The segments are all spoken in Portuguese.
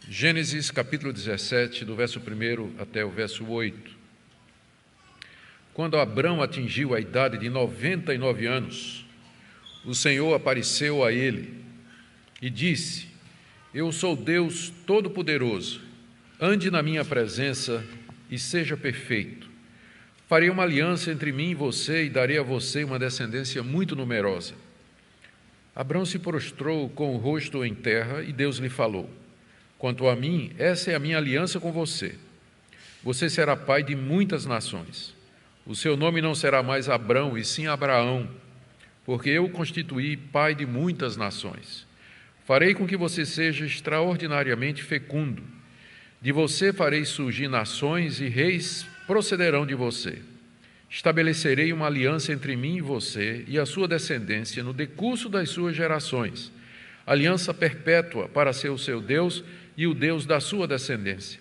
Gênesis capítulo 17, do verso 1 até o verso 8. Quando Abrão atingiu a idade de 99 anos, o Senhor apareceu a ele e disse: Eu sou Deus Todo-Poderoso, ande na minha presença e seja perfeito. Farei uma aliança entre mim e você e darei a você uma descendência muito numerosa. Abrão se prostrou com o rosto em terra e Deus lhe falou: Quanto a mim, essa é a minha aliança com você. Você será pai de muitas nações. O seu nome não será mais Abrão, e sim Abraão, porque eu o constituí pai de muitas nações. Farei com que você seja extraordinariamente fecundo. De você farei surgir nações e reis procederão de você. Estabelecerei uma aliança entre mim e você e a sua descendência no decurso das suas gerações. Aliança perpétua para ser o seu Deus e o Deus da sua descendência.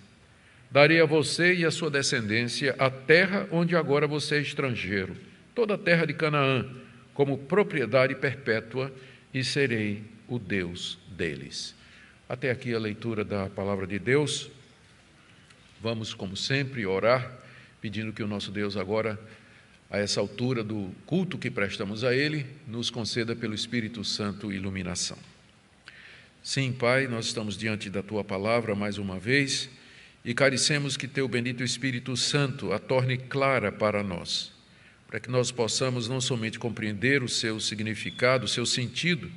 Darei a você e a sua descendência a terra onde agora você é estrangeiro, toda a terra de Canaã, como propriedade perpétua, e serei o Deus deles. Até aqui a leitura da palavra de Deus. Vamos, como sempre, orar, pedindo que o nosso Deus agora, a essa altura do culto que prestamos a Ele, nos conceda pelo Espírito Santo iluminação. Sim, Pai, nós estamos diante da Tua palavra mais uma vez e carecemos que Teu bendito Espírito Santo a torne clara para nós, para que nós possamos não somente compreender o seu significado, o seu sentido,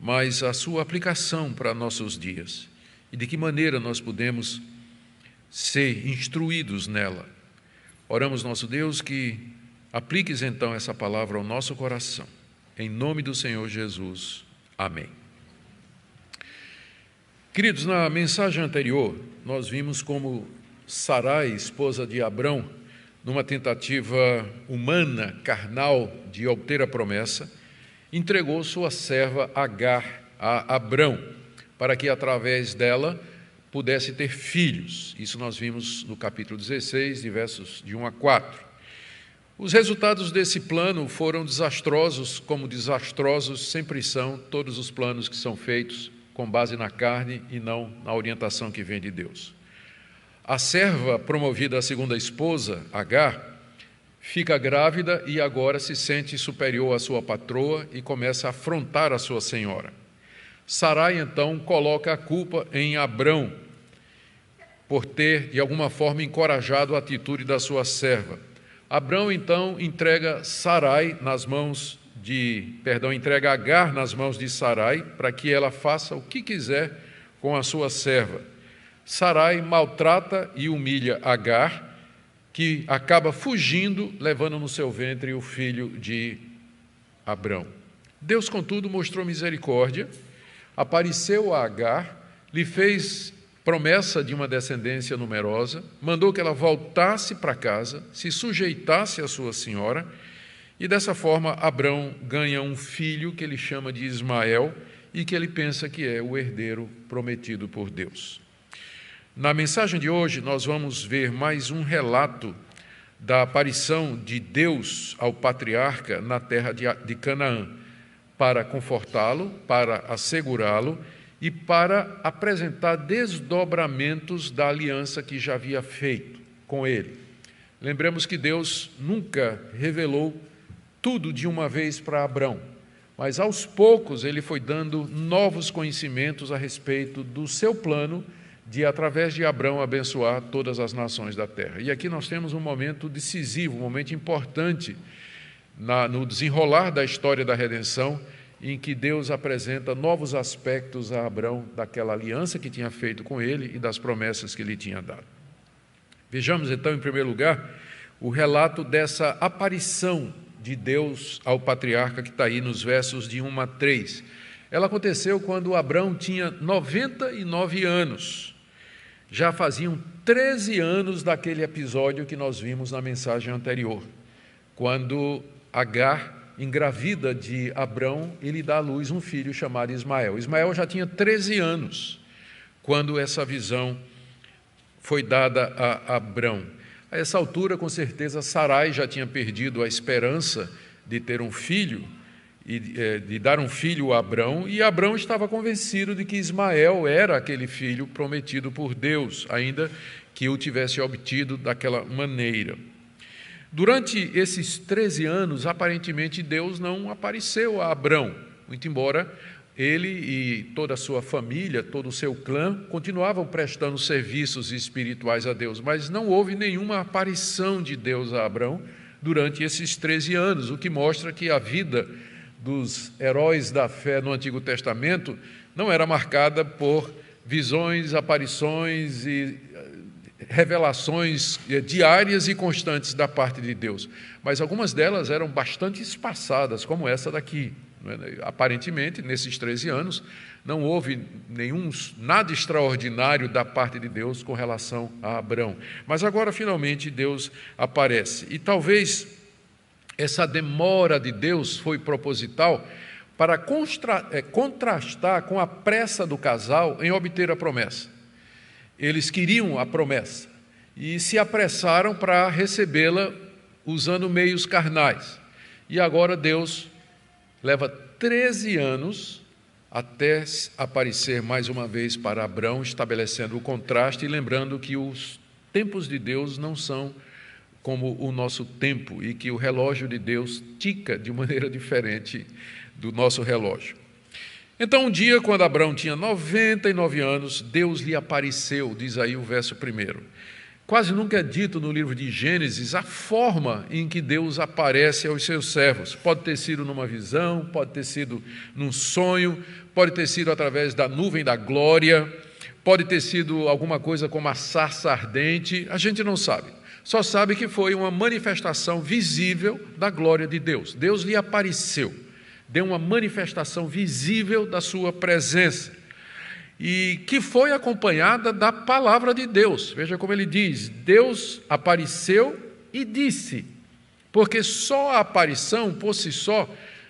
mas a sua aplicação para nossos dias e de que maneira nós podemos ser instruídos nela. Oramos, nosso Deus, que apliques então essa palavra ao nosso coração. Em nome do Senhor Jesus. Amém. Queridos, na mensagem anterior, nós vimos como Sarai, esposa de Abrão, numa tentativa humana, carnal, de obter a promessa, entregou sua serva Agar a Abrão, para que através dela pudesse ter filhos. Isso nós vimos no capítulo 16, de versos de 1 a 4. Os resultados desse plano foram desastrosos, como desastrosos sempre são todos os planos que são feitos com base na carne e não na orientação que vem de Deus. A serva promovida à segunda esposa, Agar, fica grávida e agora se sente superior à sua patroa e começa a afrontar a sua senhora. Sarai, então, coloca a culpa em Abrão por ter, de alguma forma, encorajado a atitude da sua serva. Abrão, então, entrega Agar nas mãos de Sarai, para que ela faça o que quiser com a sua serva. Sarai maltrata e humilha Agar, que acaba fugindo, levando no seu ventre o filho de Abrão. Deus, contudo, mostrou misericórdia, apareceu a Agar, lhe fez promessa de uma descendência numerosa, mandou que ela voltasse para casa, se sujeitasse à sua senhora, e dessa forma Abrão ganha um filho que ele chama de Ismael e que ele pensa que é o herdeiro prometido por Deus. Na mensagem de hoje nós vamos ver mais um relato da aparição de Deus ao patriarca na terra de Canaã, para confortá-lo, para assegurá-lo e para apresentar desdobramentos da aliança que já havia feito com ele. Lembremos que Deus nunca revelou tudo de uma vez para Abrão, mas aos poucos ele foi dando novos conhecimentos a respeito do seu plano de, através de Abrão, abençoar todas as nações da terra. E aqui nós temos um momento decisivo, um momento importante no desenrolar da história da redenção, em que Deus apresenta novos aspectos a Abrão daquela aliança que tinha feito com ele e das promessas que lhe tinha dado. Vejamos então, em primeiro lugar, o relato dessa aparição de Deus ao patriarca que está aí nos versos de 1 a 3. Ela aconteceu quando Abrão tinha 99 anos. Já faziam 13 anos daquele episódio que nós vimos na mensagem anterior, quando Agar engravida de Abrão e lhe dá à luz um filho chamado Ismael. Ismael já tinha 13 anos quando essa visão foi dada a Abrão. A essa altura, com certeza, Sarai já tinha perdido a esperança de ter um filho de dar um filho a Abrão, e Abrão estava convencido de que Ismael era aquele filho prometido por Deus, ainda que o tivesse obtido daquela maneira. Durante esses 13 anos, aparentemente Deus não apareceu a Abrão, muito embora ele e toda a sua família, todo o seu clã, continuavam prestando serviços espirituais a Deus, mas não houve nenhuma aparição de Deus a Abrão durante esses 13 anos, o que mostra que a vida dos heróis da fé no Antigo Testamento não era marcada por visões, aparições e revelações diárias e constantes da parte de Deus, mas algumas delas eram bastante espaçadas, como essa daqui. Aparentemente, nesses 13 anos, não houve nada extraordinário da parte de Deus com relação a Abrão. Mas agora, finalmente, Deus aparece. E talvez essa demora de Deus foi proposital para contrastar com a pressa do casal em obter a promessa. Eles queriam a promessa e se apressaram para recebê-la usando meios carnais. E agora Deus leva 13 anos até aparecer mais uma vez para Abrão, estabelecendo o contraste e lembrando que os tempos de Deus não são como o nosso tempo e que o relógio de Deus tica de maneira diferente do nosso relógio. Então, um dia, quando Abrão tinha 99 anos, Deus lhe apareceu, diz aí o verso 1. Quase nunca é dito no livro de Gênesis a forma em que Deus aparece aos seus servos. Pode ter sido numa visão, pode ter sido num sonho, pode ter sido através da nuvem da glória, pode ter sido alguma coisa como a sarça ardente, a gente não sabe. Só sabe que foi uma manifestação visível da glória de Deus. Deus lhe apareceu, deu uma manifestação visível da sua presença, e que foi acompanhada da palavra de Deus. Veja como ele diz: Deus apareceu e disse, porque só a aparição, por si só,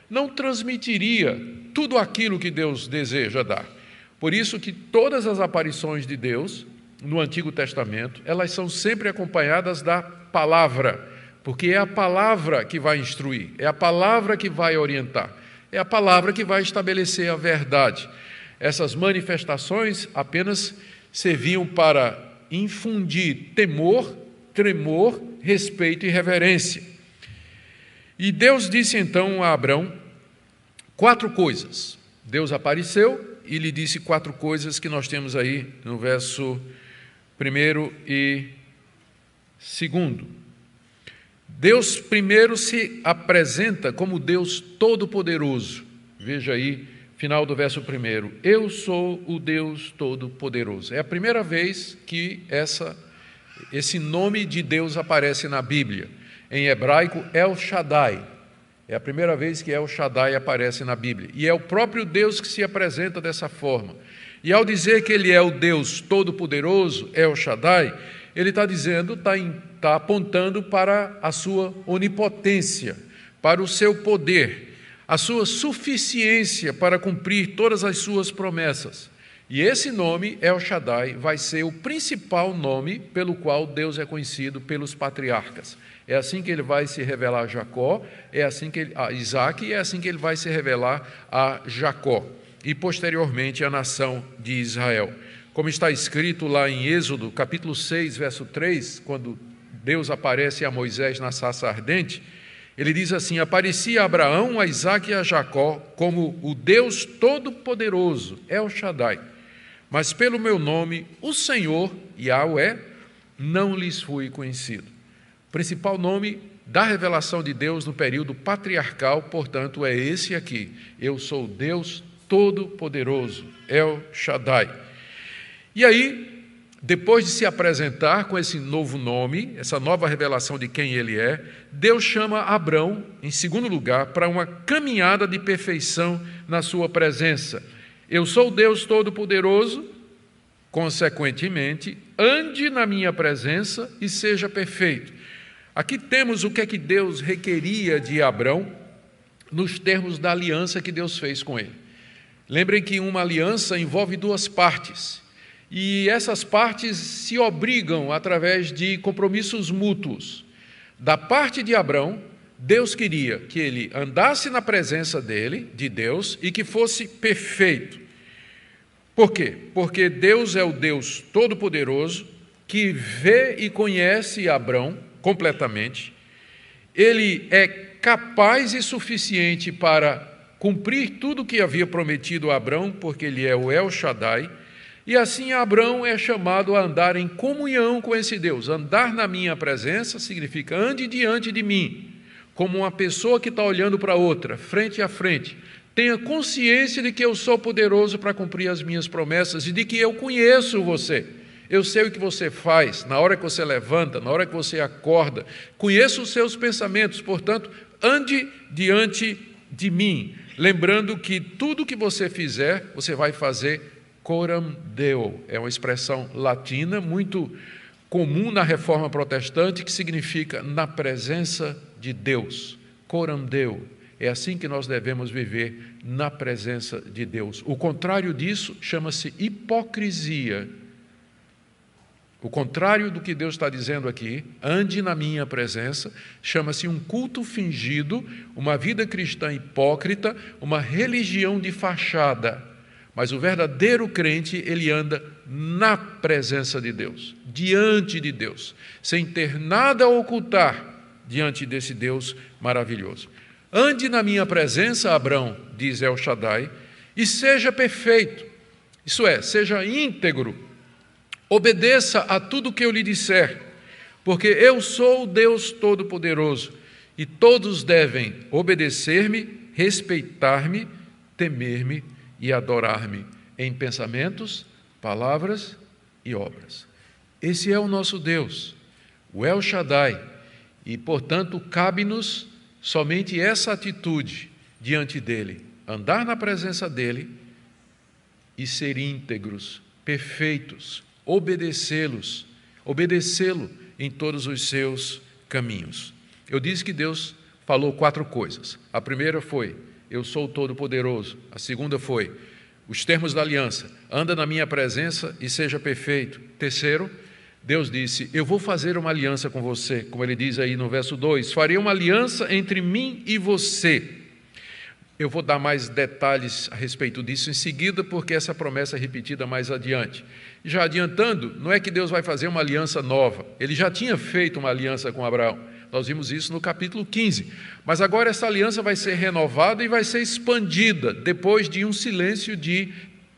não transmitiria tudo aquilo que Deus deseja dar. Por isso que todas as aparições de Deus no Antigo Testamento, elas são sempre acompanhadas da palavra, porque é a palavra que vai instruir, é a palavra que vai orientar, é a palavra que vai estabelecer a verdade. Essas manifestações apenas serviam para infundir temor, tremor, respeito e reverência. E Deus disse então a Abrão 4 coisas. Deus apareceu e lhe disse 4 coisas que nós temos aí no verso 1 e 2. Deus primeiro se apresenta como Deus Todo-Poderoso. Veja aí, final do verso 1, eu sou o Deus Todo-Poderoso. É a primeira vez que esse nome de Deus aparece na Bíblia. Em hebraico, El Shaddai. É a primeira vez que El Shaddai aparece na Bíblia. E é o próprio Deus que se apresenta dessa forma. E ao dizer que Ele é o Deus Todo-Poderoso, El Shaddai, Ele está dizendo, está apontando para a sua onipotência, para o seu poder, a sua suficiência para cumprir todas as suas promessas. E esse nome, El Shaddai, vai ser o principal nome pelo qual Deus é conhecido pelos patriarcas. É assim que ele vai se revelar a Jacó, a Isaac, e é assim que ele vai se revelar a Jacó, e posteriormente a nação de Israel. Como está escrito lá em Êxodo, capítulo 6, verso 3, quando Deus aparece a Moisés na sarça ardente, ele diz assim: aparecia a Abraão, a Isaac e a Jacó como o Deus Todo-Poderoso, El Shaddai. Mas pelo meu nome, o Senhor, Yahweh, não lhes fui conhecido. O principal nome da revelação de Deus no período patriarcal, portanto, é esse aqui. Eu sou Deus Todo-Poderoso, El Shaddai. E aí, depois de se apresentar com esse novo nome, essa nova revelação de quem ele é, Deus chama Abrão, em segundo lugar, para uma caminhada de perfeição na sua presença. Eu sou Deus Todo-Poderoso, consequentemente, ande na minha presença e seja perfeito. Aqui temos o que é que Deus requeria de Abrão nos termos da aliança que Deus fez com ele. Lembrem que uma aliança envolve 2 partes. E essas partes se obrigam através de compromissos mútuos. Da parte de Abrão, Deus queria que ele andasse na presença dele, de Deus, e que fosse perfeito. Por quê? Porque Deus é o Deus Todo-Poderoso, que vê e conhece Abrão completamente. Ele é capaz e suficiente para cumprir tudo o que havia prometido a Abrão, porque ele é o El Shaddai, e assim Abrão é chamado a andar em comunhão com esse Deus. Andar na minha presença significa ande diante de mim, como uma pessoa que está olhando para outra, frente a frente. Tenha consciência de que eu sou poderoso para cumprir as minhas promessas e de que eu conheço você. Eu sei o que você faz na hora que você levanta, na hora que você acorda. Conheço os seus pensamentos, portanto, ande diante de mim. Lembrando que tudo que você fizer, você vai fazer coram Deo. É uma expressão latina muito comum na Reforma Protestante, que significa na presença de Deus. Coram Deo. É assim que nós devemos viver, na presença de Deus. O contrário disso chama-se hipocrisia. O contrário do que Deus está dizendo aqui, ande na minha presença, chama-se um culto fingido, uma vida cristã hipócrita, uma religião de fachada. Mas o verdadeiro crente, ele anda na presença de Deus, diante de Deus, sem ter nada a ocultar diante desse Deus maravilhoso. Ande na minha presença, Abrão, diz El Shaddai, e seja perfeito, isso é, seja íntegro. Obedeça a tudo o que eu lhe disser, porque eu sou o Deus Todo-Poderoso, e todos devem obedecer-me, respeitar-me, temer-me e adorar-me em pensamentos, palavras e obras. Esse é o nosso Deus, o El Shaddai, e, portanto, cabe-nos somente essa atitude diante dele, andar na presença dele e ser íntegros, perfeitos, obedecê-lo em todos os seus caminhos. Eu disse que Deus falou 4 coisas. A primeira foi, eu sou o Todo-Poderoso. A segunda foi, os termos da aliança, anda na minha presença e seja perfeito. Terceiro, Deus disse, eu vou fazer uma aliança com você, como ele diz aí no verso 2, farei uma aliança entre mim e você. Eu vou dar mais detalhes a respeito disso em seguida, porque essa promessa é repetida mais adiante. Já adiantando, não é que Deus vai fazer uma aliança nova, ele já tinha feito uma aliança com Abraão, nós vimos isso no capítulo 15, mas agora essa aliança vai ser renovada e vai ser expandida, depois de um silêncio de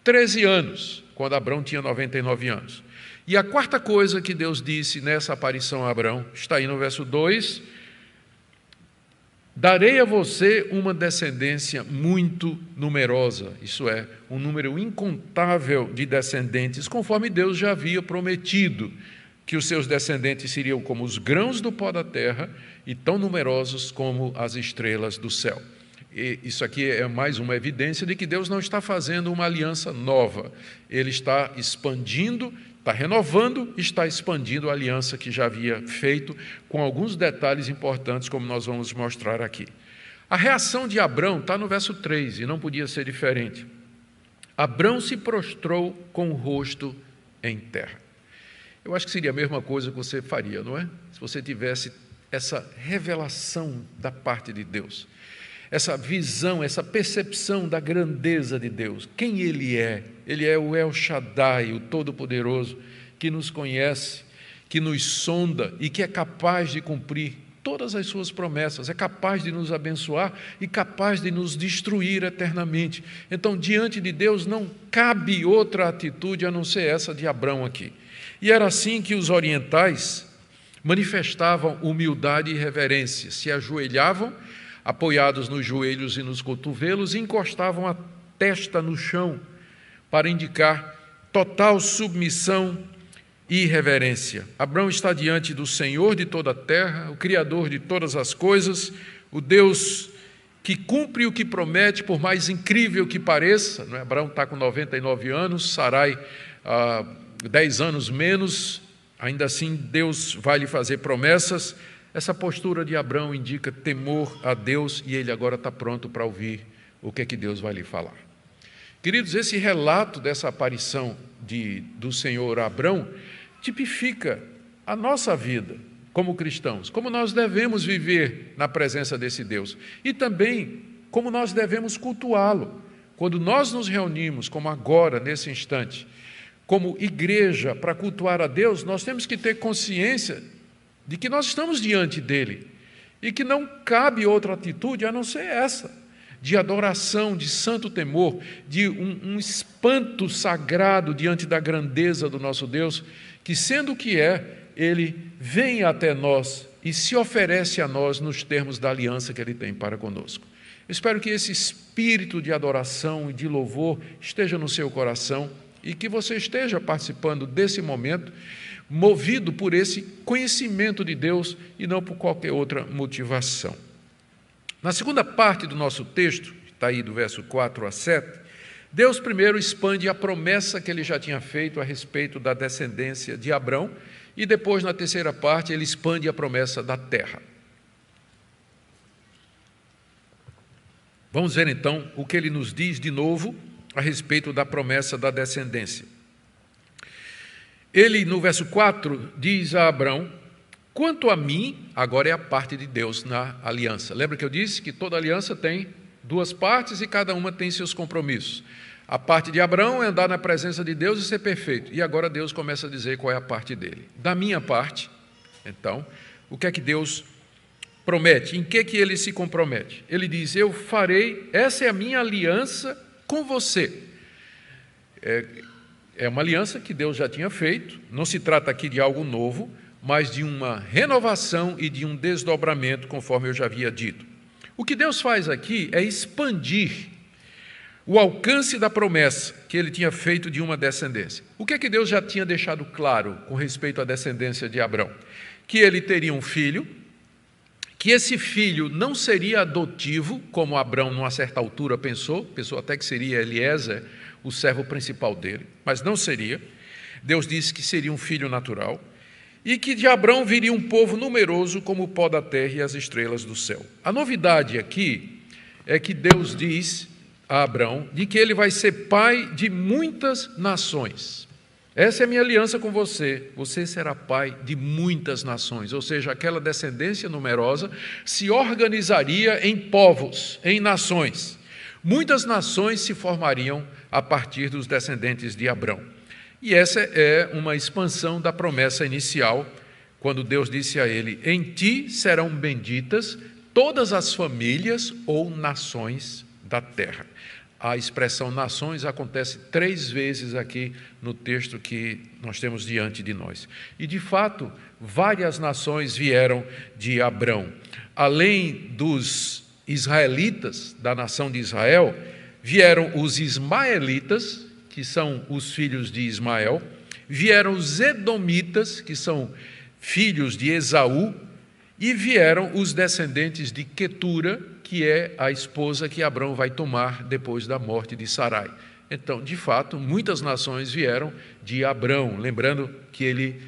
13 anos, quando Abraão tinha 99 anos. E a quarta coisa que Deus disse nessa aparição a Abraão, está aí no verso 2, darei a você uma descendência muito numerosa, isso é, um número incontável de descendentes, conforme Deus já havia prometido, que os seus descendentes seriam como os grãos do pó da terra e tão numerosos como as estrelas do céu. E isso aqui é mais uma evidência de que Deus não está fazendo uma aliança nova, Ele está expandindo, está renovando, está expandindo a aliança que já havia feito, com alguns detalhes importantes, como nós vamos mostrar aqui. A reação de Abrão está no verso 3, e não podia ser diferente. Abrão se prostrou com o rosto em terra. Eu acho que seria a mesma coisa que você faria, não é? Se você tivesse essa revelação da parte de Deus, essa visão, essa percepção da grandeza de Deus, quem Ele é o El Shaddai, o Todo-Poderoso, que nos conhece, que nos sonda e que é capaz de cumprir todas as suas promessas, é capaz de nos abençoar e capaz de nos destruir eternamente. Então, diante de Deus não cabe outra atitude a não ser essa de Abrão aqui. E era assim que os orientais manifestavam humildade e reverência, se ajoelhavam, apoiados nos joelhos e nos cotovelos, e encostavam a testa no chão para indicar total submissão e reverência. Abrão está diante do Senhor de toda a terra, o Criador de todas as coisas, o Deus que cumpre o que promete, por mais incrível que pareça, não é? Abrão está com 99 anos, Sarai 10 anos menos, ainda assim Deus vai lhe fazer promessas. Essa postura de Abrão indica temor a Deus e ele agora está pronto para ouvir o que é que Deus vai lhe falar. Queridos, esse relato dessa aparição do Senhor a Abrão tipifica a nossa vida. como cristãos, como nós devemos viver na presença desse Deus e também como nós devemos cultuá-lo. Quando nós nos reunimos, como agora, nesse instante, como igreja, para cultuar a Deus, nós temos que ter consciência de que nós estamos diante dele e que não cabe outra atitude a não ser essa, de adoração, de santo temor, de um espanto sagrado diante da grandeza do nosso Deus, que, sendo o que é, ele vem até nós e se oferece a nós nos termos da aliança que ele tem para conosco. Eu espero que esse espírito de adoração e de louvor esteja no seu coração e que você esteja participando desse momento, movido por esse conhecimento de Deus e não por qualquer outra motivação. Na segunda parte do nosso texto, está aí do verso 4 a 7, Deus primeiro expande a promessa que ele já tinha feito a respeito da descendência de Abrão, e depois, na terceira parte, ele expande a promessa da terra. Vamos ver então o que ele nos diz de novo a respeito da promessa da descendência. Ele, no verso 4, diz a Abrão: quanto a mim, agora é a parte de Deus na aliança. Lembra que eu disse que toda aliança tem duas partes e cada uma tem seus compromissos. A parte de Abrão é andar na presença de Deus e ser perfeito. E agora Deus começa a dizer qual é a parte dele. Da minha parte, então, o que é que Deus promete? Em que ele se compromete? Ele diz: eu farei, essa é a minha aliança com você. É uma aliança que Deus já tinha feito, não se trata aqui de algo novo, mas de uma renovação e de um desdobramento, conforme eu já havia dito. O que Deus faz aqui é expandir o alcance da promessa que ele tinha feito de uma descendência. O que é que Deus já tinha deixado claro com respeito à descendência de Abrão? Que ele teria um filho, que esse filho não seria adotivo, como Abrão, numa certa altura, pensou até que seria Eliezer, o servo principal dele, mas não seria. Deus disse que seria um filho natural, e que de Abrão viria um povo numeroso como o pó da terra e as estrelas do céu. A novidade aqui é que Deus diz a Abrão de que ele vai ser pai de muitas nações. Essa é a minha aliança com você, você será pai de muitas nações, ou seja, aquela descendência numerosa se organizaria em povos, em nações. Muitas nações se formariam a partir dos descendentes de Abrão. E essa é uma expansão da promessa inicial, quando Deus disse a ele: em ti serão benditas todas as famílias ou nações da terra. A expressão nações acontece 3 vezes aqui no texto que nós temos diante de nós. E, de fato, várias nações vieram de Abrão. Além dos israelitas, da nação de Israel, vieram os ismaelitas, que são os filhos de Ismael, vieram os edomitas, que são filhos de Esaú, e vieram os descendentes de Quetura, que é a esposa que Abrão vai tomar depois da morte de Sarai. Então, de fato, muitas nações vieram de Abrão, lembrando que ele,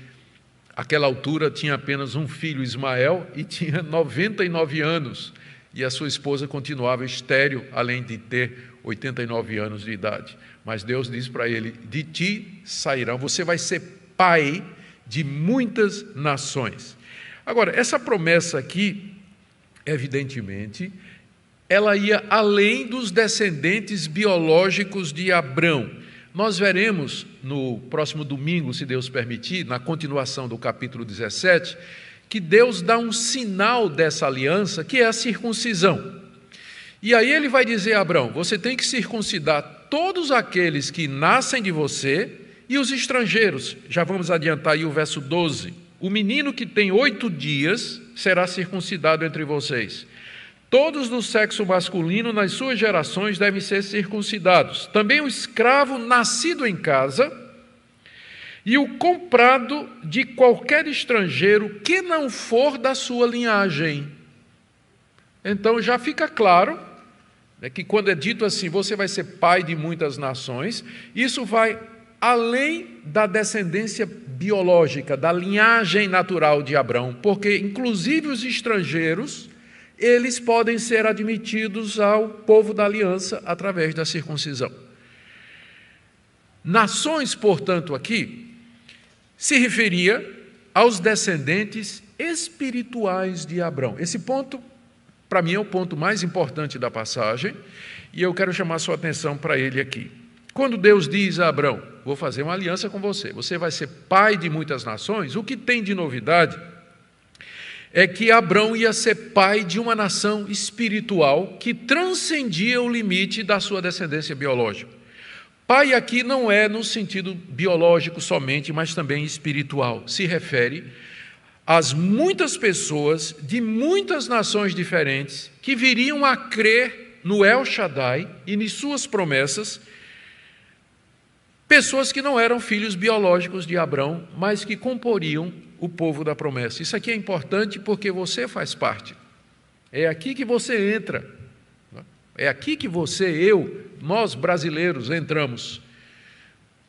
àquela altura, tinha apenas um filho, Ismael, e tinha 99 anos, e a sua esposa continuava estéril, além de ter 89 anos de idade. Mas Deus diz para ele: de ti sairão, você vai ser pai de muitas nações. Agora, essa promessa aqui, evidentemente, ela ia além dos descendentes biológicos de Abrão. Nós veremos no próximo domingo, se Deus permitir, na continuação do capítulo 17, que Deus dá um sinal dessa aliança, que é a circuncisão. E aí ele vai dizer a Abrão: você tem que circuncidar todos aqueles que nascem de você e os estrangeiros. Já vamos adiantar aí o verso 12. O menino que tem 8 dias será circuncidado entre vocês. Todos do sexo masculino nas suas gerações devem ser circuncidados. Também o escravo nascido em casa e o comprado de qualquer estrangeiro que não for da sua linhagem. Então já fica claro que quando é dito assim, você vai ser pai de muitas nações, isso vai além da descendência biológica, da linhagem natural de Abrão, porque inclusive os estrangeiros, eles podem ser admitidos ao povo da aliança através da circuncisão. Nações, portanto, aqui se referia aos descendentes espirituais de Abrão. Esse ponto, para mim, é o ponto mais importante da passagem, e eu quero chamar sua atenção para ele aqui. Quando Deus diz a Abrão, vou fazer uma aliança com você, você vai ser pai de muitas nações, o que tem de novidade é que Abrão ia ser pai de uma nação espiritual que transcendia o limite da sua descendência biológica. Pai aqui não é no sentido biológico somente, mas também espiritual. Se refere às muitas pessoas de muitas nações diferentes que viriam a crer no El Shaddai e em suas promessas, pessoas que não eram filhos biológicos de Abrão, mas que comporiam o povo da promessa. Isso aqui é importante porque você faz parte. É aqui que você entra. É aqui que nós brasileiros entramos.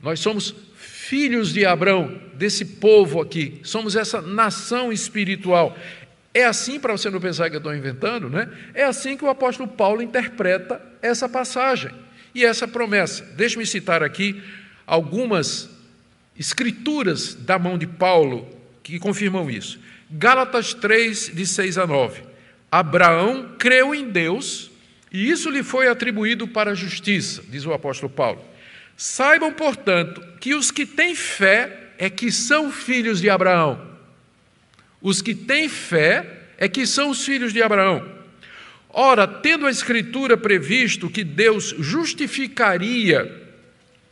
Nós somos filhos de Abrão, desse povo aqui. Somos essa nação espiritual. É assim, para você não pensar que eu estou inventando, né? É assim que o apóstolo Paulo interpreta essa passagem e essa promessa. Deixe-me citar aqui algumas escrituras da mão de Paulo que confirmam isso. Gálatas 3, de 6 a 9. Abraão creu em Deus e isso lhe foi atribuído para a justiça, diz o apóstolo Paulo. Saibam, portanto, que os que têm fé é que são filhos de Abraão. Os que têm fé é que são os filhos de Abraão. Ora, tendo a Escritura previsto que Deus justificaria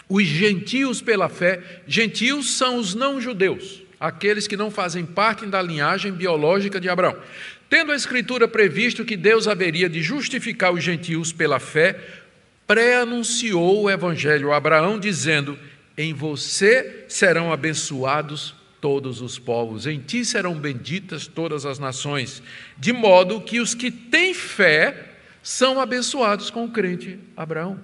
os gentios pela fé, gentios são os não-judeus, aqueles que não fazem parte da linhagem biológica de Abraão. Tendo a Escritura previsto que Deus haveria de justificar os gentios pela fé, pré-anunciou o Evangelho a Abraão, dizendo: em você serão abençoados todos os povos, em ti serão benditas todas as nações, de modo que os que têm fé são abençoados com o crente Abraão.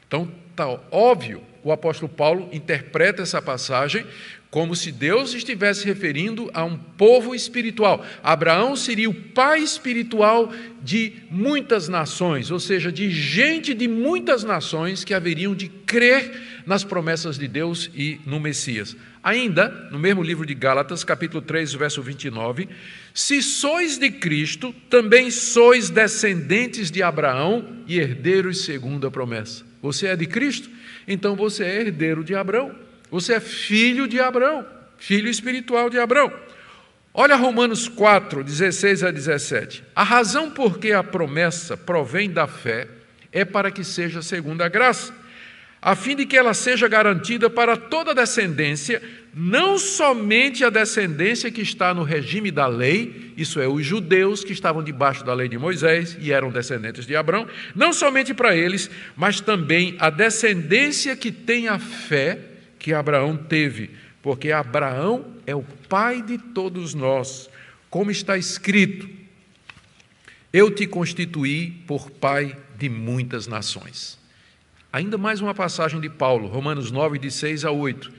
Então, está óbvio, o apóstolo Paulo interpreta essa passagem como se Deus estivesse referindo a um povo espiritual. Abraão seria o pai espiritual de muitas nações, ou seja, de gente de muitas nações que haveriam de crer nas promessas de Deus e no Messias. Ainda, no mesmo livro de Gálatas, capítulo 3, verso 29, se sois de Cristo, também sois descendentes de Abraão e herdeiros segundo a promessa. Você é de Cristo? Então você é herdeiro de Abraão. Você é filho de Abraão, filho espiritual de Abraão. Olha Romanos 4, 16 a 17. A razão por que a promessa provém da fé é para que seja segundo a graça, a fim de que ela seja garantida para toda a descendência, não somente a descendência que está no regime da lei, isso é, os judeus que estavam debaixo da lei de Moisés e eram descendentes de Abraão, não somente para eles, mas também a descendência que tem a fé que Abraão teve, porque Abraão é o pai de todos nós, como está escrito: eu te constituí por pai de muitas nações. Ainda mais uma passagem de Paulo, Romanos 9, de 6 a 8.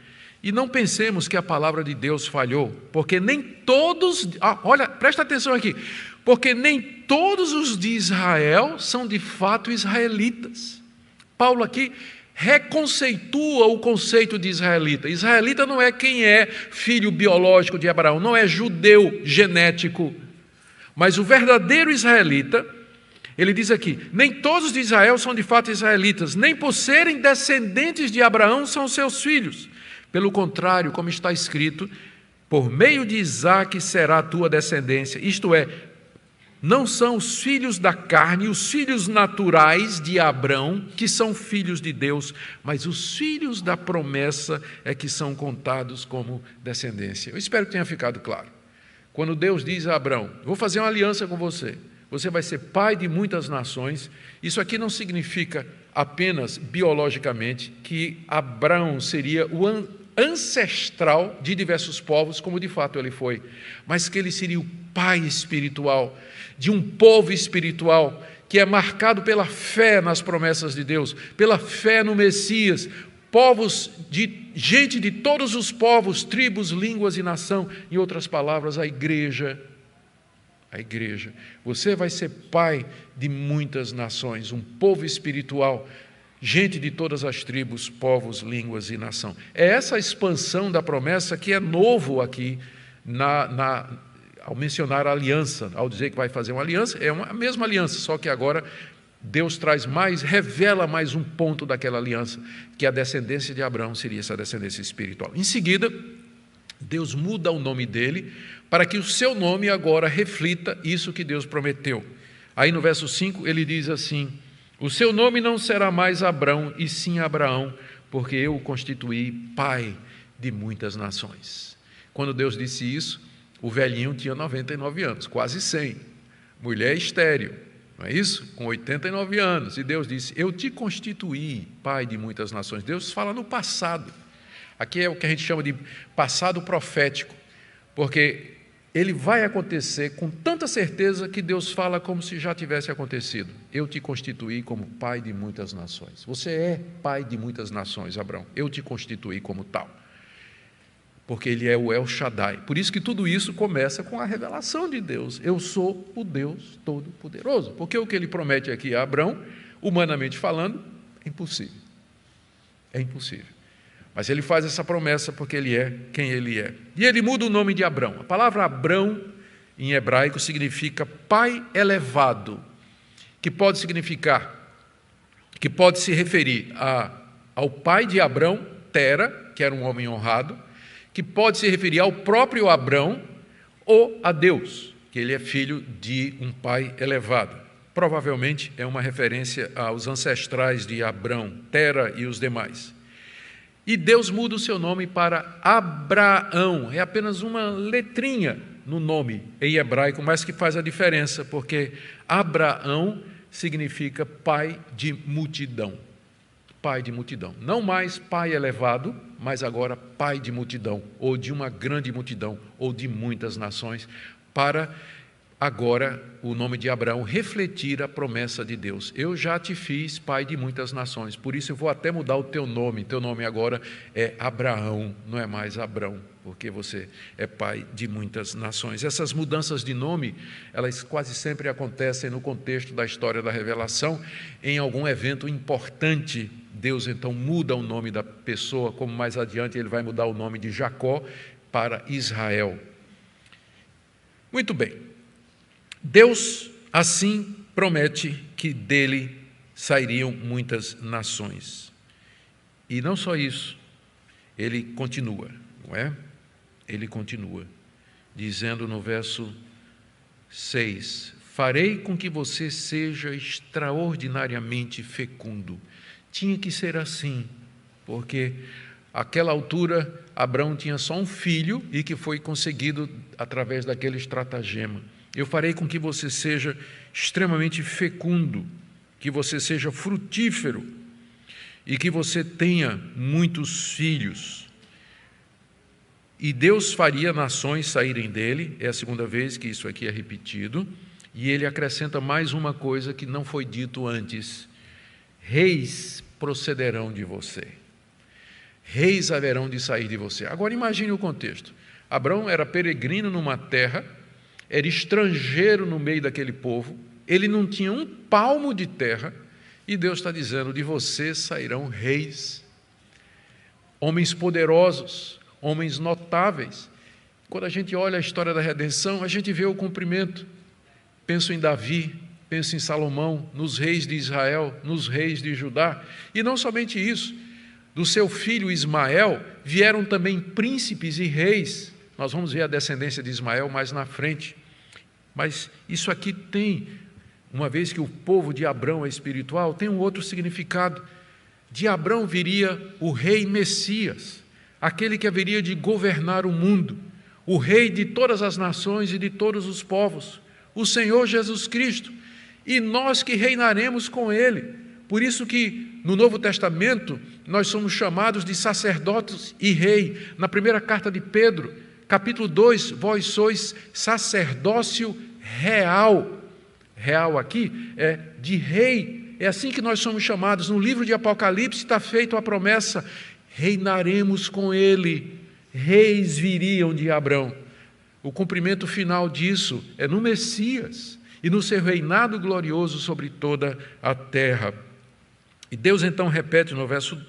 E não pensemos que a palavra de Deus falhou, porque nem todos, olha, presta atenção aqui, porque nem todos os de Israel são de fato israelitas. Paulo aqui reconceitua o conceito de israelita. Israelita não é quem é filho biológico de Abraão, não é judeu genético, mas o verdadeiro israelita. Ele diz aqui: nem todos de Israel são de fato israelitas, nem por serem descendentes de Abraão são seus filhos. Pelo contrário, como está escrito, por meio de Isaque será a tua descendência. Isto é, não são os filhos da carne, os filhos naturais de Abraão, que são filhos de Deus, mas os filhos da promessa é que são contados como descendência. Eu espero que tenha ficado claro. Quando Deus diz a Abraão: vou fazer uma aliança com você, você vai ser pai de muitas nações, isso aqui não significa apenas biologicamente que Abraão seria o ancestral de diversos povos, como de fato ele foi, mas que ele seria o pai espiritual de um povo espiritual que é marcado pela fé nas promessas de Deus, pela fé no Messias, povos de gente de todos os povos, tribos, línguas e nação. Em outras palavras, a igreja. Você vai ser pai de muitas nações, um povo espiritual, gente de todas as tribos, povos, línguas e nação. É essa expansão da promessa que é novo aqui ao mencionar a aliança, ao dizer que vai fazer uma aliança, é a mesma aliança, só que agora Deus traz mais, revela mais um ponto daquela aliança, que a descendência de Abraão seria essa descendência espiritual. Em seguida, Deus muda o nome dele, para que o seu nome agora reflita isso que Deus prometeu. Aí no verso 5 ele diz assim: o seu nome não será mais Abrão, e sim Abraão, porque eu o constituí pai de muitas nações. Quando Deus disse isso, o velhinho tinha 99 anos, quase 100, mulher estéril, não é isso? Com 89 anos, e Deus disse: eu te constituí pai de muitas nações. Deus fala no passado, aqui é o que a gente chama de passado profético, porque ele vai acontecer com tanta certeza que Deus fala como se já tivesse acontecido. Eu te constituí como pai de muitas nações. Você é pai de muitas nações, Abraão. Eu te constituí como tal. Porque ele é o El Shaddai. Por isso que tudo isso começa com a revelação de Deus. Eu sou o Deus Todo-Poderoso. Porque o que ele promete aqui a Abraão, humanamente falando, é impossível. É impossível. Mas ele faz essa promessa porque ele é quem ele é. E ele muda o nome de Abrão. A palavra Abrão, em hebraico, significa pai elevado, que pode se referir ao pai de Abrão, Tera, que era um homem honrado, que pode se referir ao próprio Abrão ou a Deus, que ele é filho de um pai elevado. Provavelmente é uma referência aos ancestrais de Abrão, Tera e os demais. E Deus muda o seu nome para Abraão. É apenas uma letrinha no nome em hebraico, mas que faz a diferença, porque Abraão significa pai de multidão. Pai de multidão. Não mais pai elevado, mas agora pai de multidão, ou de uma grande multidão, ou de muitas nações, para agora o nome de Abraão refletir a promessa de Deus. Eu já te fiz pai de muitas nações, por isso eu vou até mudar o teu nome. Teu nome agora é Abraão, não é mais Abrão, porque você é pai de muitas nações. Essas mudanças de nome, elas quase sempre acontecem no contexto da história da revelação, em algum evento importante. Deus então muda o nome da pessoa, como mais adiante ele vai mudar o nome de Jacó para Israel. Muito bem. Deus, assim, promete que dele sairiam muitas nações. E não só isso, ele continua, não é? Ele continua, dizendo no verso 6, farei com que você seja extraordinariamente fecundo. Tinha que ser assim, porque àquela altura Abraão tinha só um filho e que foi conseguido através daquele estratagema. Eu farei com que você seja extremamente fecundo, que você seja frutífero e que você tenha muitos filhos. E Deus faria nações saírem dele, é a segunda vez que isso aqui é repetido, e ele acrescenta mais uma coisa que não foi dito antes: reis procederão de você, reis haverão de sair de você. Agora imagine o contexto. Abraão era peregrino numa terra, era estrangeiro no meio daquele povo, ele não tinha um palmo de terra, e Deus está dizendo: de você sairão reis, homens poderosos, homens notáveis. Quando a gente olha a história da redenção, a gente vê o cumprimento. Penso em Davi, penso em Salomão, nos reis de Israel, nos reis de Judá. E não somente isso, do seu filho Ismael vieram também príncipes e reis. Nós vamos ver a descendência de Ismael mais na frente. Mas isso aqui tem, uma vez que o povo de Abrão é espiritual, tem um outro significado. De Abrão viria o rei Messias, aquele que haveria de governar o mundo, o rei de todas as nações e de todos os povos, o Senhor Jesus Cristo, e nós que reinaremos com ele. Por isso que no Novo Testamento nós somos chamados de sacerdotes e rei. Na primeira carta de Pedro, capítulo 2, vós sois sacerdócio real. Real aqui é de rei. É assim que nós somos chamados. No livro de Apocalipse está feita a promessa: reinaremos com ele. Reis viriam de Abrão. O cumprimento final disso é no Messias e no seu reinado glorioso sobre toda a terra. E Deus então repete no verso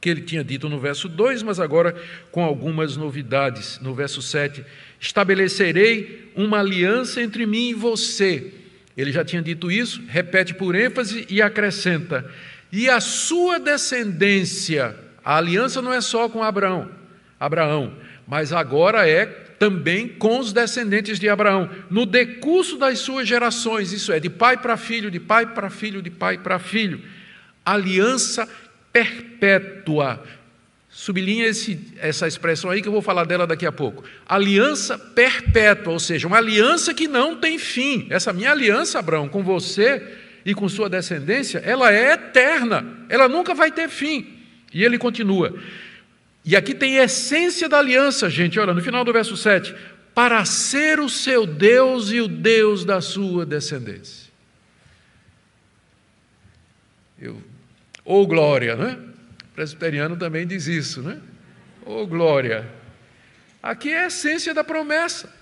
que ele tinha dito no verso 2, mas agora com algumas novidades. No verso 7, estabelecerei uma aliança entre mim e você. Ele já tinha dito isso, repete por ênfase e acrescenta: e a sua descendência. A aliança não é só com Abraão, mas agora é também com os descendentes de Abraão, no decurso das suas gerações, isso é, de pai para filho, de pai para filho, de pai para filho. Aliança perpétua. Sublinha essa expressão aí que eu vou falar dela daqui a pouco. Aliança perpétua, ou seja, uma aliança que não tem fim. Essa minha aliança, Abraão, com você e com sua descendência, ela é eterna, ela nunca vai ter fim. E ele continua. E aqui tem a essência da aliança, gente, olha, no final do verso 7, para ser o seu Deus e o Deus da sua descendência. Ô glória, né? O presbiteriano também diz isso, né? Ô glória. Aqui é a essência da promessa,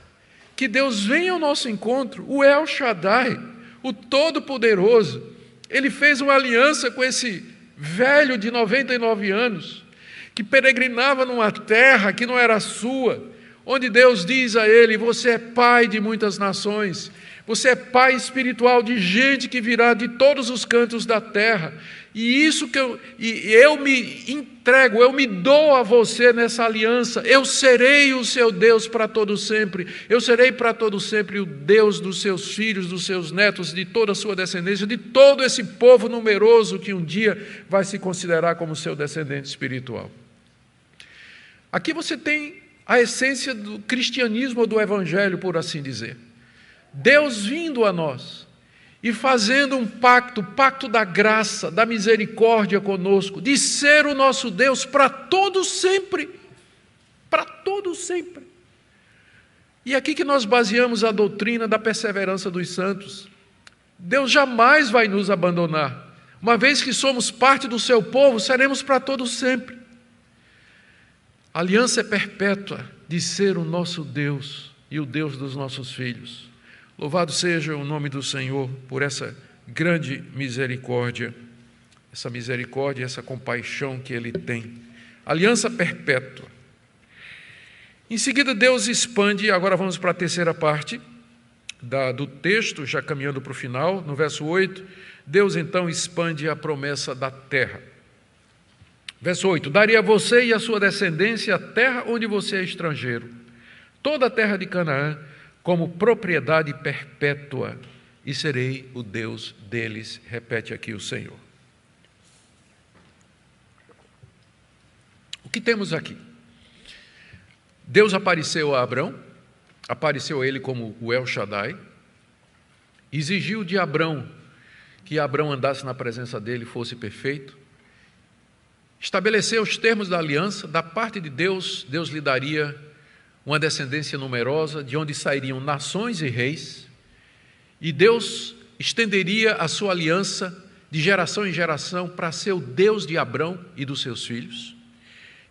que Deus vem ao nosso encontro, o El Shaddai, o Todo-Poderoso. Ele fez uma aliança com esse velho de 99 anos, que peregrinava numa terra que não era sua, onde Deus diz a ele: você é pai de muitas nações, você é pai espiritual de gente que virá de todos os cantos da terra, e isso que eu me entrego, eu me dou a você nessa aliança. Eu serei o seu Deus para todo sempre, eu serei para todo sempre o Deus dos seus filhos, dos seus netos, de toda a sua descendência, de todo esse povo numeroso que um dia vai se considerar como seu descendente espiritual. Aqui você tem a essência do cristianismo ou do evangelho, por assim dizer. Deus vindo a nós e fazendo um pacto da graça, da misericórdia conosco, de ser o nosso Deus para todo sempre, para todo sempre. E aqui que nós baseamos a doutrina da perseverança dos santos. Deus jamais vai nos abandonar. Uma vez que somos parte do seu povo, seremos para todo sempre. A aliança é perpétua de ser o nosso Deus e o Deus dos nossos filhos. Louvado seja o nome do Senhor por essa grande misericórdia, essa compaixão que Ele tem. Aliança perpétua. Em seguida, Deus expande, agora vamos para a terceira parte do texto, já caminhando para o final, no verso 8, Deus então expande a promessa da terra. Verso 8, daria a você e a sua descendência a terra onde você é estrangeiro, toda a terra de Canaã, como propriedade perpétua, e serei o Deus deles, repete aqui o Senhor. O que temos aqui? Deus apareceu a Abrão, apareceu a ele como o El Shaddai, exigiu de Abrão que Abrão andasse na presença dele e fosse perfeito, estabeleceu os termos da aliança. Da parte de Deus, Deus lhe daria uma descendência numerosa, de onde sairiam nações e reis, e Deus estenderia a sua aliança de geração em geração para ser o Deus de Abrão e dos seus filhos.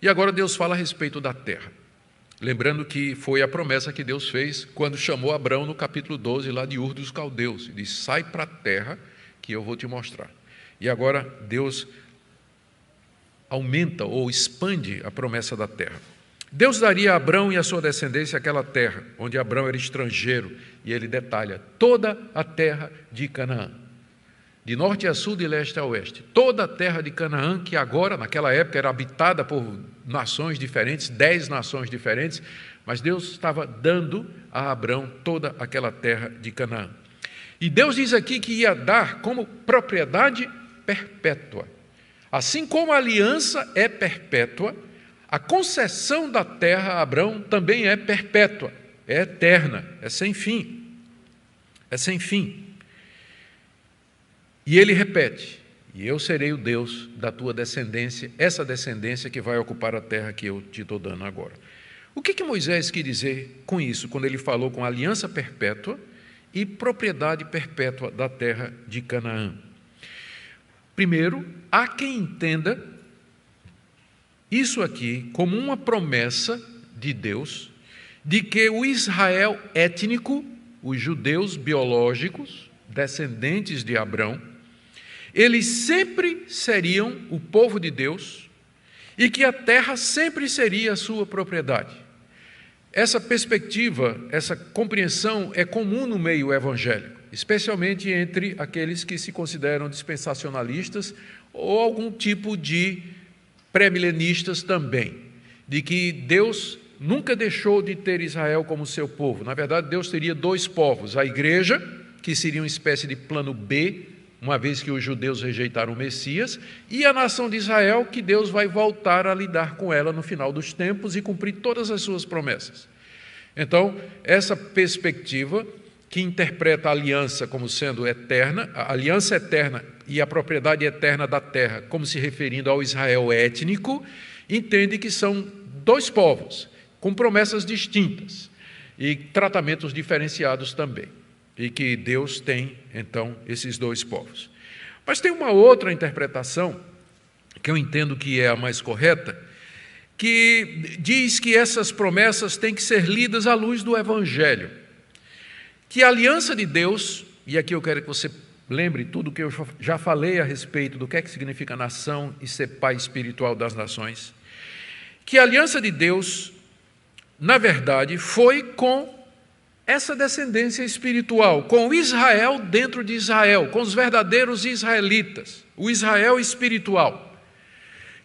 E agora Deus fala a respeito da terra, lembrando que foi a promessa que Deus fez quando chamou Abrão no capítulo 12, lá de Ur dos Caldeus, e disse: sai para a terra que eu vou te mostrar. E agora Deus aumenta ou expande a promessa da terra. Deus daria a Abrão e a sua descendência aquela terra, onde Abrão era estrangeiro, e ele detalha toda a terra de Canaã, de norte a sul, de leste a oeste, toda a terra de Canaã, que agora, naquela época, era habitada por nações diferentes, 10 nações diferentes, mas Deus estava dando a Abrão toda aquela terra de Canaã. E Deus diz aqui que ia dar como propriedade perpétua. Assim como a aliança é perpétua, a concessão da terra a Abrão também é perpétua, é eterna, é sem fim. É sem fim. E ele repete: e eu serei o Deus da tua descendência, essa descendência que vai ocupar a terra que eu te estou dando agora. O que Moisés quis dizer com isso, quando ele falou com aliança perpétua e propriedade perpétua da terra de Canaã? Primeiro, há quem entenda isso aqui como uma promessa de Deus de que o Israel étnico, os judeus biológicos, descendentes de Abrão, eles sempre seriam o povo de Deus e que a terra sempre seria a sua propriedade. Essa perspectiva, essa compreensão é comum no meio evangélico, especialmente entre aqueles que se consideram dispensacionalistas ou algum tipo de pré-milenistas também, de que Deus nunca deixou de ter Israel como seu povo. Na verdade, Deus teria dois povos, a igreja, que seria uma espécie de plano B, uma vez que os judeus rejeitaram o Messias, e a nação de Israel, que Deus vai voltar a lidar com ela no final dos tempos e cumprir todas as suas promessas. Então, essa perspectiva, que interpreta a aliança como sendo eterna, a aliança eterna e a propriedade eterna da terra, como se referindo ao Israel étnico, entende que são dois povos, com promessas distintas e tratamentos diferenciados também, e que Deus tem, então, esses dois povos. Mas tem uma outra interpretação, que eu entendo que é a mais correta, que diz que essas promessas têm que ser lidas à luz do Evangelho, que a aliança de Deus, e aqui eu quero que você lembre tudo o que eu já falei a respeito do que é que significa nação e ser pai espiritual das nações, que a aliança de Deus, na verdade, foi com essa descendência espiritual, com Israel dentro de Israel, com os verdadeiros israelitas, o Israel espiritual,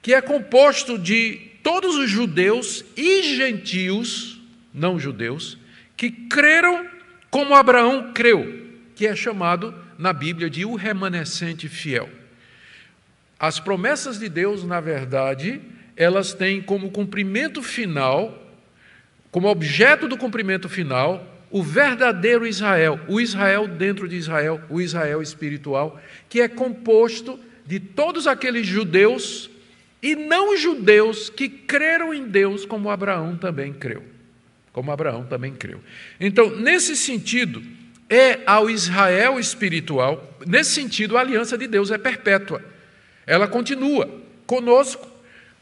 que é composto de todos os judeus e gentios, não judeus, que creram como Abraão creu, que é chamado na Bíblia de o remanescente fiel. As promessas de Deus, na verdade, elas têm como cumprimento final, como objeto do cumprimento final, o verdadeiro Israel, o Israel dentro de Israel, o Israel espiritual, que é composto de todos aqueles judeus e não judeus que creram em Deus como Abraão também creu. Como Abraão também creu. Então, nesse sentido, é ao Israel espiritual, nesse sentido, a aliança de Deus é perpétua. Ela continua conosco,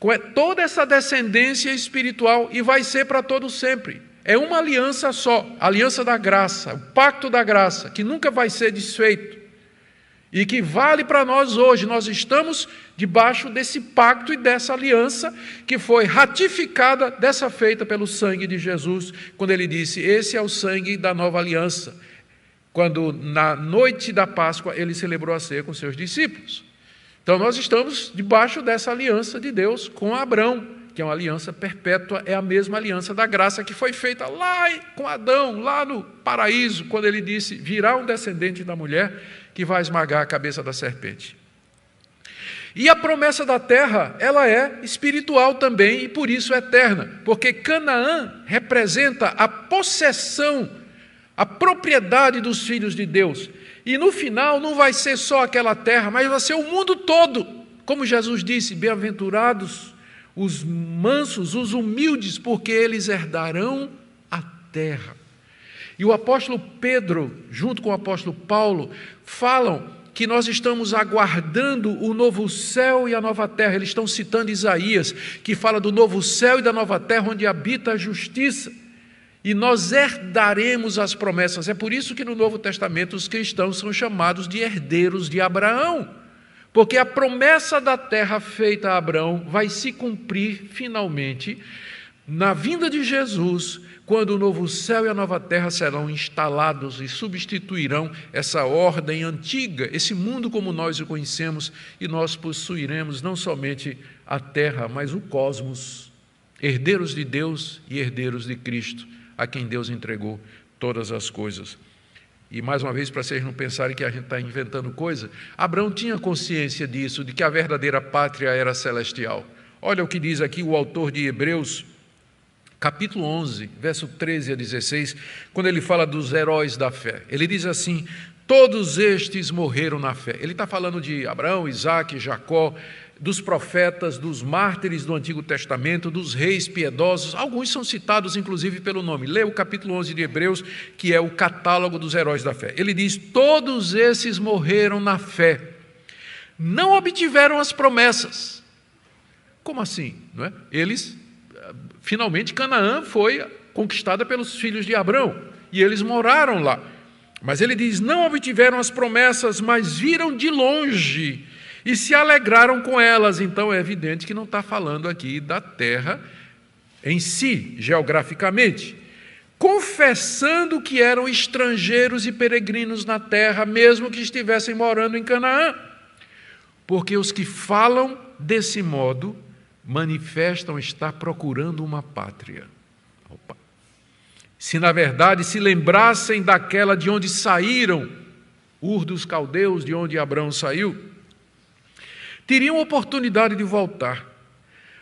com toda essa descendência espiritual, e vai ser para todo sempre. É uma aliança só, a aliança da graça, o pacto da graça, que nunca vai ser desfeito. E que vale para nós hoje. Nós estamos debaixo desse pacto e dessa aliança que foi ratificada, dessa feita pelo sangue de Jesus, quando ele disse, esse é o sangue da nova aliança. Quando na noite da Páscoa ele celebrou a ceia com seus discípulos. Então nós estamos debaixo dessa aliança de Deus com Abraão, que é uma aliança perpétua, é a mesma aliança da graça que foi feita lá com Adão, lá no paraíso, quando ele disse, virá um descendente da mulher que vai esmagar a cabeça da serpente. E a promessa da terra, ela é espiritual também e por isso eterna, porque Canaã representa a possessão, a propriedade dos filhos de Deus. E no final não vai ser só aquela terra, mas vai ser o mundo todo. Como Jesus disse, bem-aventurados os mansos, os humildes, porque eles herdarão a terra. E o apóstolo Pedro, junto com o apóstolo Paulo, falam que nós estamos aguardando o novo céu e a nova terra. Eles estão citando Isaías, que fala do novo céu e da nova terra, onde habita a justiça. E nós herdaremos as promessas. É por isso que no Novo Testamento os cristãos são chamados de herdeiros de Abraão. Porque a promessa da terra feita a Abraão vai se cumprir finalmente na vinda de Jesus, quando o novo céu e a nova terra serão instalados e substituirão essa ordem antiga, esse mundo como nós o conhecemos, e nós possuiremos não somente a terra, mas o cosmos, herdeiros de Deus e herdeiros de Cristo, a quem Deus entregou todas as coisas. E mais uma vez, para vocês não pensarem que a gente está inventando coisa, Abraão tinha consciência disso, de que a verdadeira pátria era celestial. Olha o que diz aqui o autor de Hebreus, capítulo 11, verso 13 a 16, quando ele fala dos heróis da fé. Ele diz assim, todos estes morreram na fé. Ele está falando de Abraão, Isaque, Jacó, dos profetas, dos mártires do Antigo Testamento, dos reis piedosos. Alguns são citados, inclusive, pelo nome. Lê o capítulo 11 de Hebreus, que é o catálogo dos heróis da fé. Ele diz, todos esses morreram na fé. Não obtiveram as promessas. Como assim? Não é? Finalmente, Canaã foi conquistada pelos filhos de Abraão, e eles moraram lá. Mas ele diz, não obtiveram as promessas, mas viram de longe e se alegraram com elas. Então é evidente que não está falando aqui da terra em si, geograficamente, confessando que eram estrangeiros e peregrinos na terra, mesmo que estivessem morando em Canaã. Porque os que falam desse modo manifestam estar procurando uma pátria. Opa. Se na verdade se lembrassem daquela de onde saíram, Ur dos Caldeus, de onde Abrão saiu, teriam oportunidade de voltar,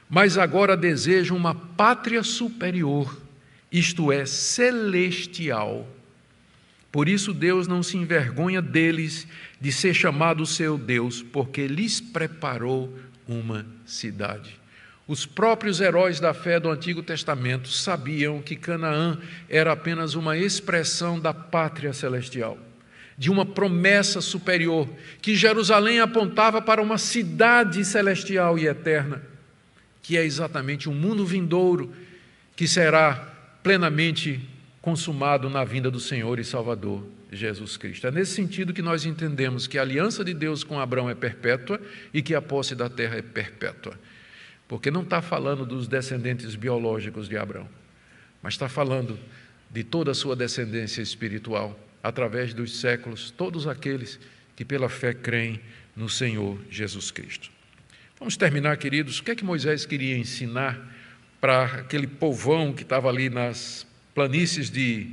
mas agora desejam uma pátria superior, isto é, celestial. Por isso Deus não se envergonha deles de ser chamado seu Deus, porque lhes preparou uma cidade. Os próprios heróis da fé do Antigo Testamento sabiam que Canaã era apenas uma expressão da pátria celestial, de uma promessa superior, que Jerusalém apontava para uma cidade celestial e eterna, que é exatamente um mundo vindouro que será plenamente consumado na vinda do Senhor e Salvador Jesus Cristo. É nesse sentido que nós entendemos que a aliança de Deus com Abrão é perpétua e que a posse da terra é perpétua. Porque não está falando dos descendentes biológicos de Abrão, mas está falando de toda a sua descendência espiritual, através dos séculos, todos aqueles que pela fé creem no Senhor Jesus Cristo. Vamos terminar, queridos. O que é que Moisés queria ensinar para aquele povão que estava ali nas planícies de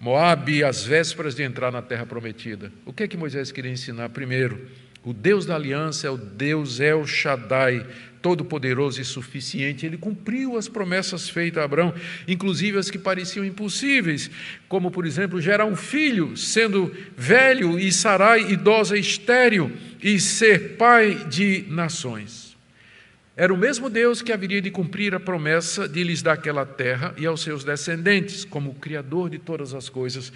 Moabe, às vésperas de entrar na terra prometida? O que é que Moisés queria ensinar? Primeiro, o Deus da aliança é o Deus El Shaddai, todo-poderoso e suficiente. Ele cumpriu as promessas feitas a Abrão, inclusive as que pareciam impossíveis, como, por exemplo, gerar um filho, sendo velho, e Sarai, idosa e estéril, e ser pai de nações. Era o mesmo Deus que haveria de cumprir a promessa de lhes dar aquela terra e aos seus descendentes. Como o Criador de todas as coisas,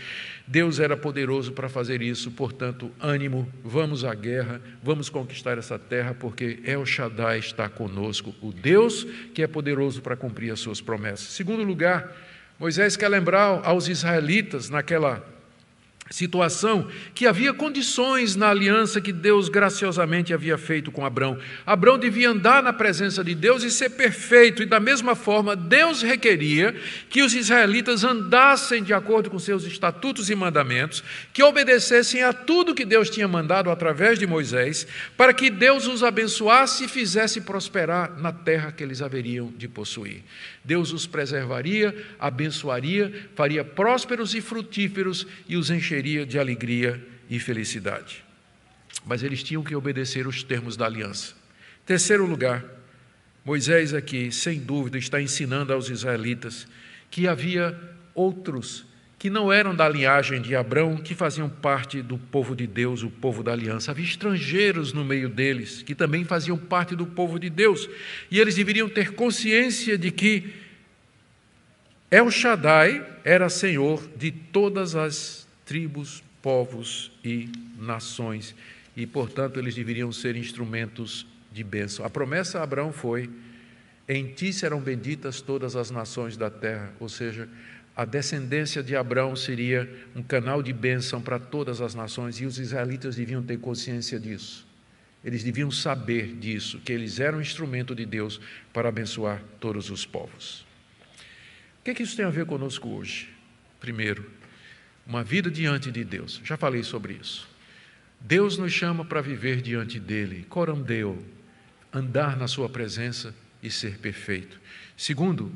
Deus era poderoso para fazer isso. Portanto, ânimo, vamos à guerra, vamos conquistar essa terra, porque El Shaddai está conosco, o Deus que é poderoso para cumprir as suas promessas. Em segundo lugar, Moisés quer lembrar aos israelitas, naquela situação, que havia condições na aliança que Deus graciosamente havia feito com Abrão. Abrão devia andar na presença de Deus e ser perfeito, e da mesma forma Deus requeria que os israelitas andassem de acordo com seus estatutos e mandamentos, que obedecessem a tudo que Deus tinha mandado através de Moisés, para que Deus os abençoasse e fizesse prosperar na terra que eles haveriam de possuir. Deus os preservaria, abençoaria, faria prósperos e frutíferos e os encheria de alegria e felicidade. Mas eles tinham que obedecer os termos da aliança. Terceiro lugar, Moisés aqui, sem dúvida, está ensinando aos israelitas que havia outros que não eram da linhagem de Abrão, que faziam parte do povo de Deus, o povo da aliança. Havia estrangeiros no meio deles, que também faziam parte do povo de Deus. E eles deveriam ter consciência de que El Shaddai era Senhor de todas as tribos, povos e nações. E, portanto, eles deveriam ser instrumentos de bênção. A promessa a Abrão foi: em ti serão benditas todas as nações da terra, ou seja, a descendência de Abrão seria um canal de bênção para todas as nações, e os israelitas deviam ter consciência disso. Eles deviam saber disso, que eles eram instrumento de Deus para abençoar todos os povos. O que é que isso tem a ver conosco hoje? Primeiro, uma vida diante de Deus. Já falei sobre isso. Deus nos chama para viver diante dele, coram Deo, andar na sua presença e ser perfeito. Segundo,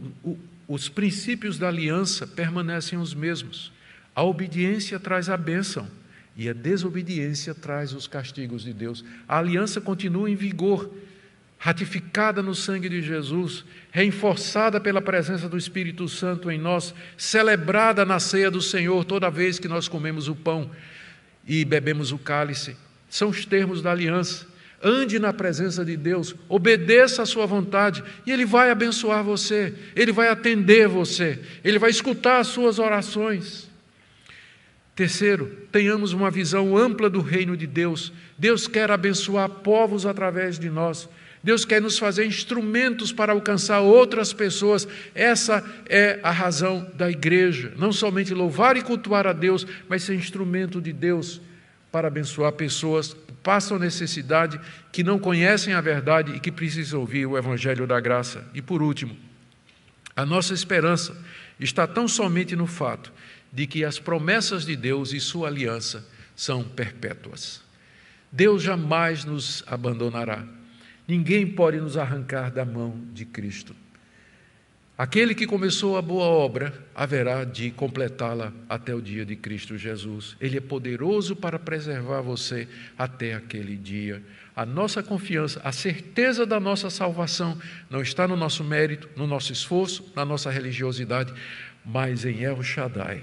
os princípios da aliança permanecem os mesmos. A obediência traz a bênção e a desobediência traz os castigos de Deus. A aliança continua em vigor, ratificada no sangue de Jesus, reforçada pela presença do Espírito Santo em nós, celebrada na ceia do Senhor toda vez que nós comemos o pão e bebemos o cálice. São os termos da aliança. Ande na presença de Deus, obedeça a sua vontade e Ele vai abençoar você, Ele vai atender você, Ele vai escutar as suas orações. Terceiro, tenhamos uma visão ampla do reino de Deus. Deus quer abençoar povos através de nós. Deus quer nos fazer instrumentos para alcançar outras pessoas. Essa é a razão da igreja. Não somente louvar e cultuar a Deus, mas ser instrumento de Deus para abençoar pessoas que passam necessidade, que não conhecem a verdade e que precisam ouvir o Evangelho da graça. E por último, a nossa esperança está tão somente no fato de que as promessas de Deus e sua aliança são perpétuas. Deus jamais nos abandonará. Ninguém pode nos arrancar da mão de Cristo. Aquele que começou a boa obra haverá de completá-la até o dia de Cristo Jesus. Ele é poderoso para preservar você até aquele dia. A nossa confiança, a certeza da nossa salvação não está no nosso mérito, no nosso esforço, na nossa religiosidade, mas em El Shaddai,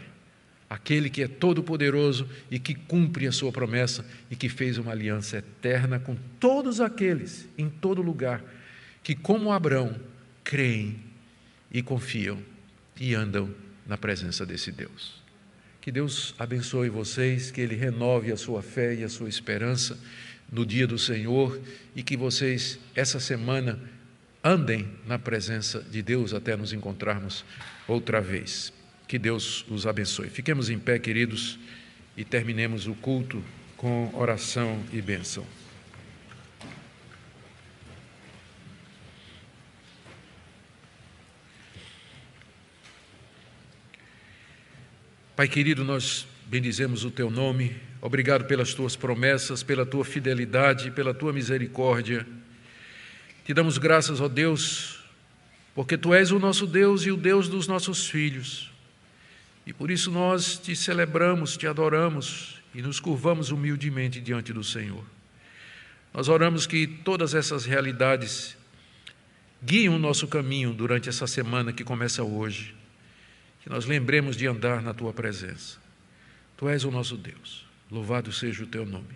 aquele que é todo-poderoso e que cumpre a sua promessa e que fez uma aliança eterna com todos aqueles, em todo lugar, que como Abrão, creem e confiam e andam na presença desse Deus. Que Deus abençoe vocês, que Ele renove a sua fé e a sua esperança no dia do Senhor e que vocês, essa semana, andem na presença de Deus até nos encontrarmos outra vez. Que Deus os abençoe. Fiquemos em pé, queridos, e terminemos o culto com oração e bênção. Pai querido, nós bendizemos o Teu nome, obrigado pelas Tuas promessas, pela Tua fidelidade, pela Tua misericórdia. Te damos graças, ó Deus, porque Tu és o nosso Deus e o Deus dos nossos filhos. E por isso nós Te celebramos, Te adoramos e nos curvamos humildemente diante do Senhor. Nós oramos que todas essas realidades guiem o nosso caminho durante essa semana que começa hoje. Que nós lembremos de andar na Tua presença. Tu és o nosso Deus. Louvado seja o Teu nome.